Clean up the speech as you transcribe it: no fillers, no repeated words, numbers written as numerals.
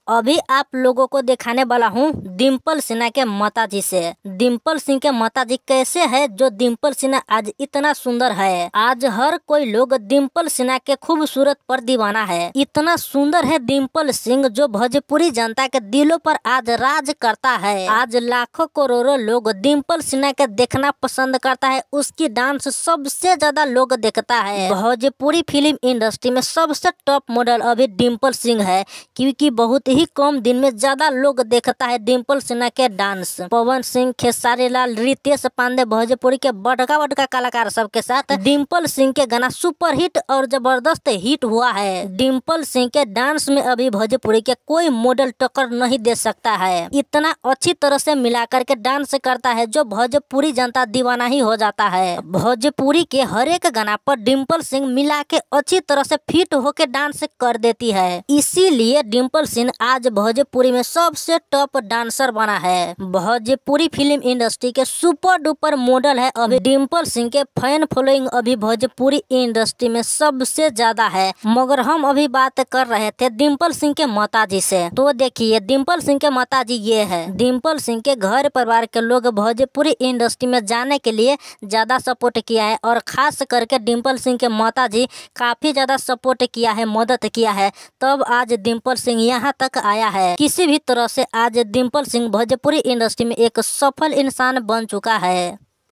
अभी आप लोगों को दिखाने वाला हूँ डिम्पल सिन्हा के माताजी से। डिम्पल सिंह के माताजी कैसे है जो डिम्पल सिन्हा आज इतना सुंदर है। आज हर कोई लोग डिम्पल सिन्हा के खूबसूरत पर दीवाना है। इतना सुंदर है डिम्पल सिंह जो भोजपुरी जनता के दिलों पर आज राज करता है। आज लाखों करोड़ों लोग डिम्पल सिन्हा के देखना पसंद करता है। उसकी डांस सबसे ज्यादा लोग देखता है। भोजपुरी फिल्म इंडस्ट्री में सबसे टॉप मॉडल अभी डिम्पल सिंह है, क्योंकि बहुत ही कम दिन में ज्यादा लोग देखता है डिम्पल सिन्हा के डांस। पवन सिंह, खेसारी लाल, रितेश पांडे, भोजपुरी के बड़का बड़का कलाकार सबके साथ डिम्पल सिंह के गाना सुपर हिट और जबरदस्त हिट हुआ है। डिम्पल सिंह के डांस में अभी भोजपुरी के कोई मॉडल टक्कर नहीं दे सकता है। इतना अच्छी तरह से मिलाकर के डांस करता है जो भोजपुरी जनता दीवाना ही हो जाता है। भोजपुरी के हर एक गाना पर डिम्पल सिंह मिला के अच्छी तरह से फिट होके डांस कर देती है। इसीलिए डिम्पल सिंह आज भोजपुरी में सबसे टॉप डांसर बना है। भोजपुरी फिल्म इंडस्ट्री के सुपर डुपर मॉडल है। अभी डिम्पल सिंह के फैन फॉलोइंग अभी भोजपुरी इंडस्ट्री में सबसे ज्यादा है। मगर हम अभी बात कर रहे थे डिम्पल सिंह के माताजी से, तो देखिए डिम्पल सिंह के माताजी ये है। डिम्पल सिंह के घर परिवार के लोग भोजपुरी इंडस्ट्री में जाने के लिए ज्यादा सपोर्ट किया है और खास करके डिम्पल सिंह के माताजी काफी ज्यादा सपोर्ट किया है, मदद किया है, तब आज डिम्पल सिंह यहाँ तक आया है। किसी भी तरह से आज डिम्पल सिंह भोजपुरी इंडस्ट्री में एक सफल इंसान बन चुका है।